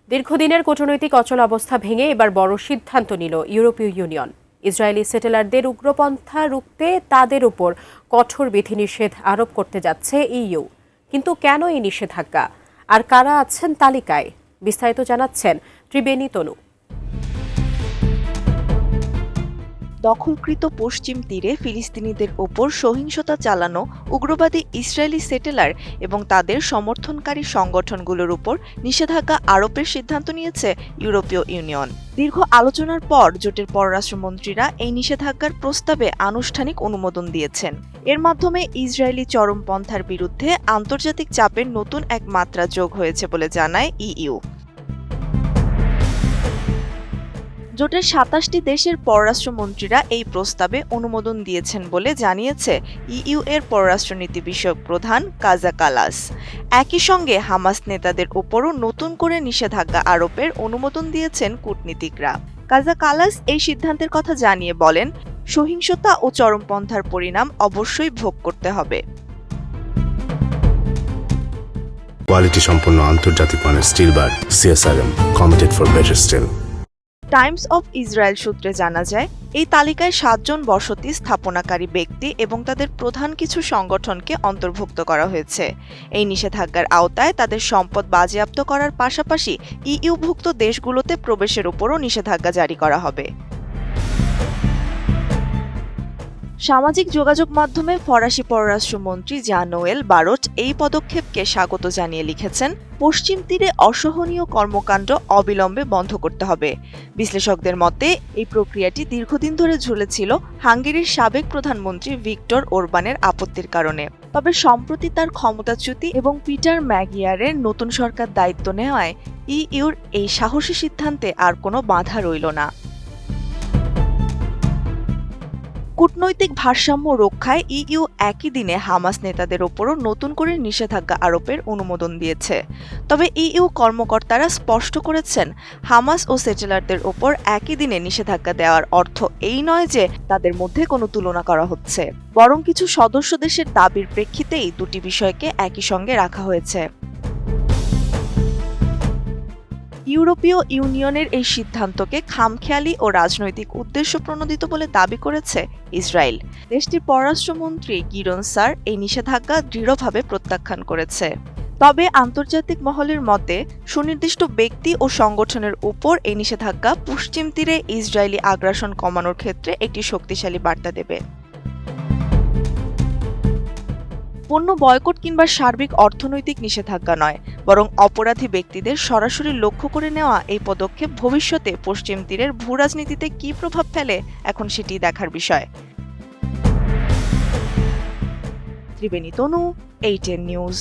দীর্ঘদিনের কূটনৈতিক অচল অবস্থা ভেঙে এবার বড় সিদ্ধান্ত নিল ইউরোপীয় ইউনিয়ন। ইসরায়েলি সেটেলারদের উগ্রপন্থা রুখতে তাদের উপর কঠোর বিধিনিষেধ আরোপ করতে যাচ্ছে ইইউ। কিন্তু কেন এই নিষেধাজ্ঞা, আর কারা আছেন তালিকায়? বিস্তারিত জানাচ্ছেন ত্রিবেণী তনু। দখলকৃত পশ্চিম তীরে ফিলিস্তিনিদের ওপর সহিংসতা চালানো উগ্রবাদী ইসরায়েলি সেটেলার এবং তাদের সমর্থনকারী সংগঠনগুলোর উপর নিষেধাজ্ঞা আরোপের সিদ্ধান্ত নিয়েছে ইউরোপীয় ইউনিয়ন। দীর্ঘ আলোচনার পর জোটের পররাষ্ট্রমন্ত্রীরা এই নিষেধাজ্ঞার প্রস্তাবে আনুষ্ঠানিক অনুমোদন দিয়েছেন। এর মাধ্যমে ইসরায়েলি চরমপন্থার বিরুদ্ধে আন্তর্জাতিক চাপের নতুন এক মাত্রা যোগ হয়েছে বলে জানায় ইইউ। জোটের ২৭টি দেশের পররাষ্ট্রমন্ত্রীরা এই প্রস্তাবে অনুমোদন দিয়েছেন বলে জানিয়েছে ইইউ এর পররাষ্ট্রনীতি বিষয়ক প্রধান কাজা কালাস। একই সঙ্গে হামাস নেতাদের ওপরও নতুন করে নিষেধাজ্ঞা আরোপের অনুমোদন দিয়েছেন কূটনীতিকরা। কাজা কালাস এই সিদ্ধান্তের কথা জানিয়ে বলেন, সহিংসতা ও চরমপন্থার পরিণাম অবশ্যই ভোগ করতে হবে। কোয়ালিটি সম্পন্ন আন্তর্জাতিক মানের still bar CSRM, committed for better still. Times of Israel সূত্রে জানা যায়, এই তালিকায় ৭ জন বসতি স্থাপনাকারী ব্যক্তি এবং তাদের প্রধান কিছু সংগঠনকে অন্তর্ভুক্ত করা হয়েছে। এই নিষেধাজ্ঞার আওতায় তাদের সম্পদ বাজেয়াপ্ত করার পাশাপাশি ইইউভুক্ত দেশগুলোতে প্রবেশের উপরও নিষেধাজ্ঞা জারি করা হবে। সামাজিক যোগাযোগ মাধ্যমে ফরাসি পররাষ্ট্রমন্ত্রী জান-নোয়েল বারট এই পদক্ষেপকে স্বাগত জানিয়ে লিখেছেন, পশ্চিম তীরে অসহনীয় কর্মকাণ্ড অবিলম্বে বন্ধ করতে হবে। বিশ্লেষকদের মতে এই প্রক্রিয়াটি দীর্ঘদিন ধরে ঝুলেছিল হাঙ্গেরির সাবেক প্রধানমন্ত্রী ভিক্টর ওরবানের আপত্তির কারণে। তবে সম্প্রতি তার ক্ষমতাচ্যুতি এবং পিটার ম্যাগিয়ারের নতুন সরকার দায়িত্ব নেওয়ায় ইইউর এই সাহসী সিদ্ধান্তে আর কোনো বাধা রইল না। কূটনৈতিক ভারসাম্য রক্ষায় ইইউ একই দিনে হামাস নেতাদের ওপরও নতুন করে নিষেধাজ্ঞা আরোপের অনুমোদন দিয়েছে। তবে ইইউ কর্মকর্তারা স্পষ্ট করেছেন, হামাস ও সেটেলারদের ওপর একই দিনে নিষেধাজ্ঞা দেওয়ার অর্থ এই নয় যে তাদের মধ্যে কোনো তুলনা করা হচ্ছে, বরং কিছু সদস্য দেশের দাবির প্রেক্ষিতেই দুটি বিষয়কে একই সঙ্গে রাখা হয়েছে। ইউরোপীয় ইউনিয়নের এই সিদ্ধান্তকে খামখেয়ালি ও রাজনৈতিক উদ্দেশ্য প্রণোদিত বলে দাবি করেছে ইসরায়েল। দেশটির পররাষ্ট্রমন্ত্রী গিডন সার এই নিষেধাজ্ঞা দৃঢ়ভাবে প্রত্যাখ্যান করেছে। তবে আন্তর্জাতিক মহলের মতে, সুনির্দিষ্ট ব্যক্তি ও সংগঠনের উপর এই নিষেধাজ্ঞা পশ্চিম তীরে ইসরায়েলি আগ্রাসন কমানোর ক্ষেত্রে একটি শক্তিশালী বার্তা দেবে। পণ্য বয়কট কিংবা সার্বিক অর্থনৈতিক নিষেধাজ্ঞা নয়, বরং অপরাধী ব্যক্তিদের সরাসরি লক্ষ্য করে নেওয়া এই পদক্ষেপ ভবিষ্যতে পশ্চিম তীরের ভূরাজনীতিতে কী প্রভাব ফেলে এখন সেটি দেখার বিষয়। ত্রিবেণী তনু, ATN নিউজ।